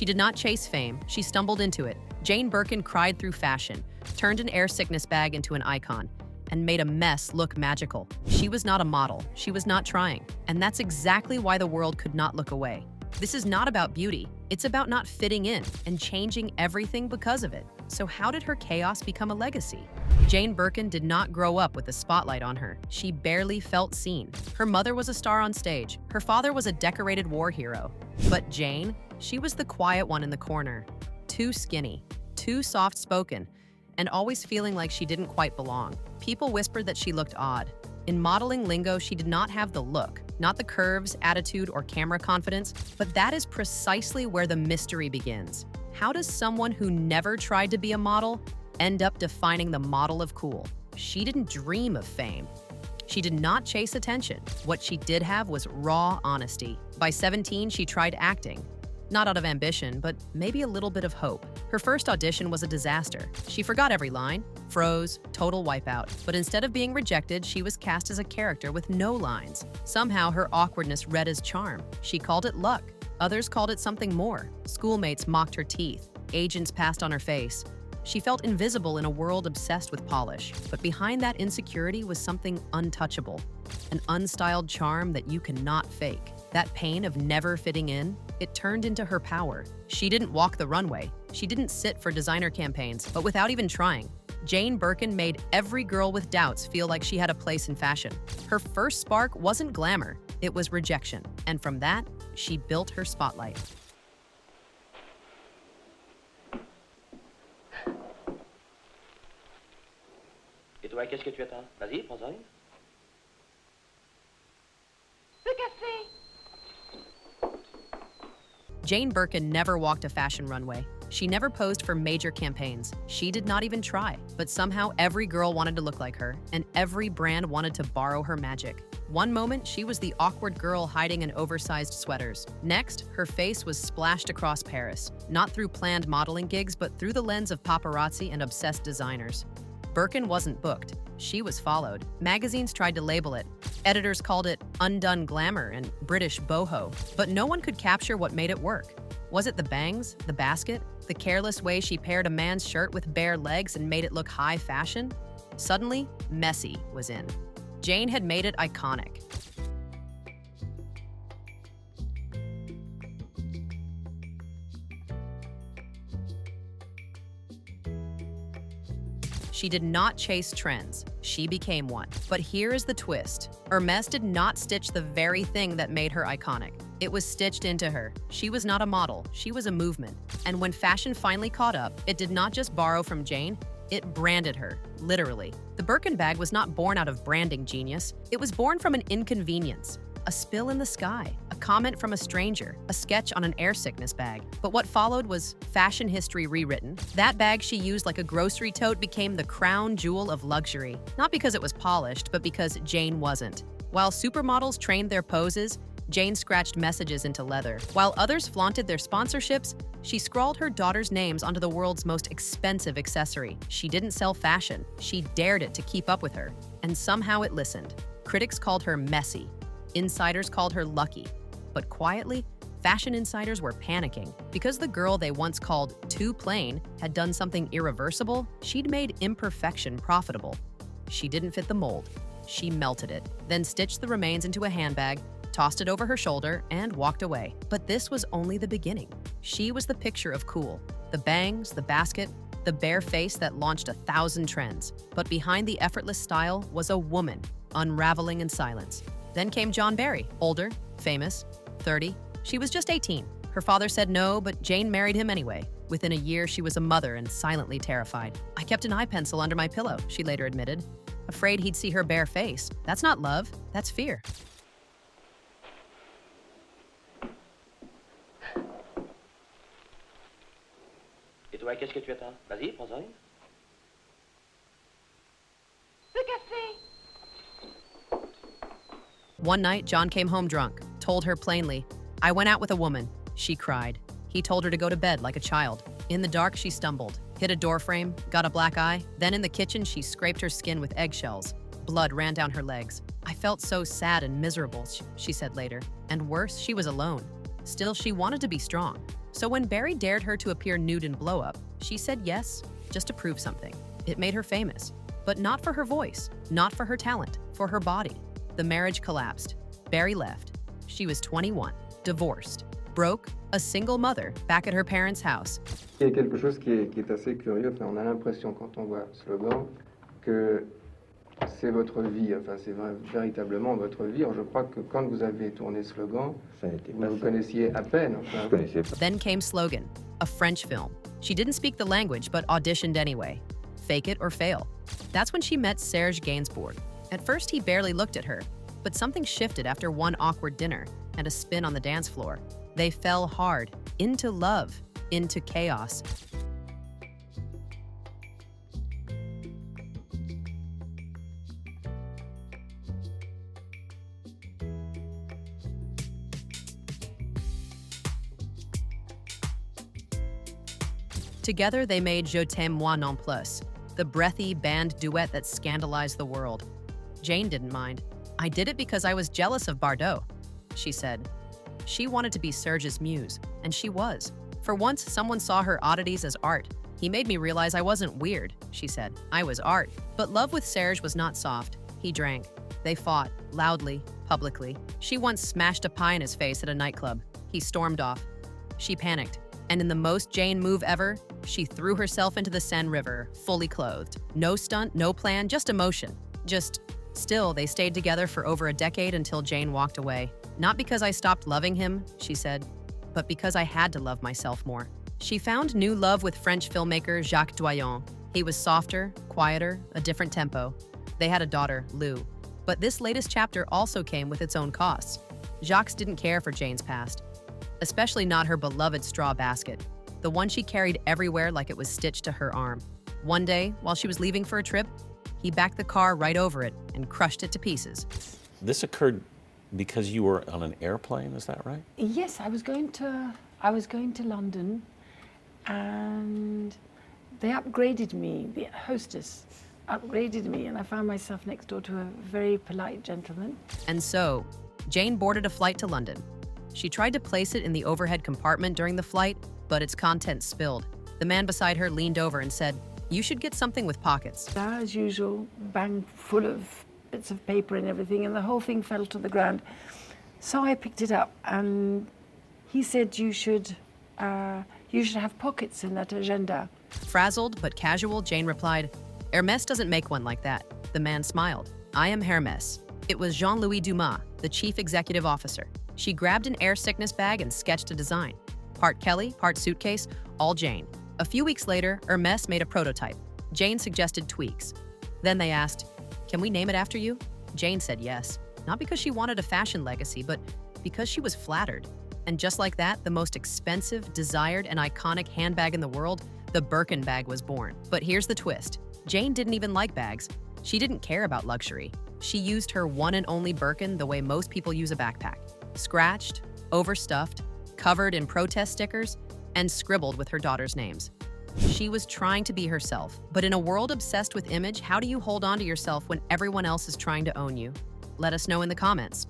She did not chase fame, she stumbled into it. Jane Birkin cried through fashion, turned an air sickness bag into an icon, and made a mess look magical. She was not a model, she was not trying, and that's exactly why the world could not look away. This is not about beauty, it's about not fitting in and changing everything because of it. So how did her chaos become a legacy? Jane Birkin did not grow up with the spotlight on her. She barely felt seen. Her mother was a star on stage. Her father was a decorated war hero. But Jane, she was the quiet one in the corner. Too skinny, too soft-spoken, and always feeling like she didn't quite belong. People whispered that she looked odd. In modeling lingo, she did not have the look, not the curves, attitude, or camera confidence, but that is precisely where the mystery begins. How does someone who never tried to be a model end up defining the model of cool? She didn't dream of fame. She did not chase attention. What she did have was raw honesty. By 17, she tried acting. Not out of ambition, but maybe a little bit of hope. Her first audition was a disaster. She forgot every line, froze, total wipeout. But instead of being rejected, she was cast as a character with no lines. Somehow, her awkwardness read as charm. She called it luck. Others called it something more. Schoolmates mocked her teeth. Agents passed on her face. She felt invisible in a world obsessed with polish. But behind that insecurity was something untouchable. An unstyled charm that you cannot fake. That pain of never fitting in, it turned into her power. She didn't walk the runway. She didn't sit for designer campaigns, but without even trying. Jane Birkin made every girl with doubts feel like she had a place in fashion. Her first spark wasn't glamour, it was rejection. And from that, she built her spotlight. Et toi, qu'est-ce que tu attends? Vas-y, prends-en une. Le café! Jane Birkin never walked a fashion runway. She never posed for major campaigns. She did not even try. But somehow every girl wanted to look like her, and every brand wanted to borrow her magic. One moment, she was the awkward girl hiding in oversized sweaters. Next, her face was splashed across Paris, not through planned modeling gigs, but through the lens of paparazzi and obsessed designers. Birkin wasn't booked. She was followed. Magazines tried to label it. Editors called it undone glamour and British boho. But no one could capture what made it work. Was it the bangs, the basket, the careless way she paired a man's shirt with bare legs and made it look high fashion? Suddenly, messy was in. Jane had made it iconic. She did not chase trends. She became one. But here is the twist. Hermès did not stitch the very thing that made her iconic. It was stitched into her. She was not a model, she was a movement. And when fashion finally caught up, it did not just borrow from Jane, it branded her, literally. The Birkin bag was not born out of branding genius. It was born from an inconvenience. A spill in the sky, a comment from a stranger, a sketch on an air sickness bag. But what followed was fashion history rewritten. That bag she used like a grocery tote became the crown jewel of luxury. Not because it was polished, but because Jane wasn't. While supermodels trained their poses, Jane scratched messages into leather. While others flaunted their sponsorships, she scrawled her daughter's names onto the world's most expensive accessory. She didn't sell fashion, she dared it to keep up with her. And somehow it listened. Critics called her messy. Insiders called her lucky. But quietly, fashion insiders were panicking. Because the girl they once called too plain had done something irreversible, she'd made imperfection profitable. She didn't fit the mold. She melted it, then stitched the remains into a handbag, tossed it over her shoulder, and walked away. But this was only the beginning. She was the picture of cool. The bangs, the basket, the bare face that launched 1,000 trends. But behind the effortless style was a woman, unraveling in silence. Then came John Barry, older, famous, 30. She was just 18. Her father said no, but Jane married him anyway. Within a year, she was a mother and silently terrified. "I kept an eye pencil under my pillow," she later admitted. Afraid he'd see her bare face. That's not love, that's fear. Et toi, qu'est-ce que tu attends? Vas-y, prends-en une. Le café! One night, John came home drunk, told her plainly, "I went out with a woman." She cried. He told her to go to bed like a child. In the dark, she stumbled, hit a doorframe, got a black eye. Then in the kitchen, she scraped her skin with eggshells. Blood ran down her legs. "I felt so sad and miserable," she said later. And worse, she was alone. Still, she wanted to be strong. So when Barry dared her to appear nude in Blow Up, she said yes, just to prove something. It made her famous, but not for her voice, not for her talent, for her body. The marriage collapsed. Barry left. She was 21, divorced, broke, a single mother, back at her parents' house. Il y a quelque chose qui est assez curieux. Enfin, on a l'impression quand on voit slogan que c'est votre vie. Enfin, c'est véritablement votre vie. Alors, je crois que quand vous avez tourné slogan, vous vous connaissiez à peine. Enfin, Then came Slogan, a French film. She didn't speak the language, but auditioned anyway. Fake it or fail. That's when she met Serge Gainsbourg. At first, he barely looked at her, but something shifted after one awkward dinner and a spin on the dance floor. They fell hard, into love, into chaos. Together, they made Je t'aime moi non plus, the breathy band duet that scandalized the world. Jane didn't mind. I did it because I was jealous of Bardot, she said. She wanted to be Serge's muse, and she was. For once, someone saw her oddities as art. He made me realize I wasn't weird, she said. I was art. But love with Serge was not soft. He drank. They fought, loudly, publicly. She once smashed a pie in his face at a nightclub. He stormed off. She panicked, and in the most Jane move ever, she threw herself into the Seine River, fully clothed. No stunt, no plan, just emotion. Still, they stayed together for over a decade until Jane walked away. Not because I stopped loving him, she said, but because I had to love myself more. She found new love with French filmmaker Jacques Doyon. He was softer, quieter, a different tempo. They had a daughter, Lou. But this latest chapter also came with its own costs. Jacques didn't care for Jane's past, especially not her beloved straw basket, the one she carried everywhere like it was stitched to her arm. One day, while she was leaving for a trip, he backed the car right over it and crushed it to pieces. This occurred because you were on an airplane, is that right? Yes, I was going to London, and they upgraded me. The hostess upgraded me, and I found myself next door to a very polite gentleman. And so, Jane boarded a flight to London. She tried to place it in the overhead compartment during the flight, but its contents spilled. The man beside her leaned over and said, "You should get something with pockets." As usual, bang full of bits of paper and everything, and the whole thing fell to the ground. So I picked it up, and he said, you should have pockets in that agenda. Frazzled but casual, Jane replied, "Hermès doesn't make one like that." The man smiled. "I am Hermès." It was Jean-Louis Dumas, the chief executive officer. She grabbed an air sickness bag and sketched a design. Part Kelly, part suitcase, all Jane. A few weeks later, Hermès made a prototype. Jane suggested tweaks. Then they asked, "Can we name it after you?" Jane said yes, not because she wanted a fashion legacy, but because she was flattered. And just like that, the most expensive, desired, and iconic handbag in the world, the Birkin bag, was born. But here's the twist. Jane didn't even like bags. She didn't care about luxury. She used her one and only Birkin the way most people use a backpack. Scratched, overstuffed, covered in protest stickers, and scribbled with her daughter's names. She was trying to be herself, but in a world obsessed with image, how do you hold on to yourself when everyone else is trying to own you? Let us know in the comments.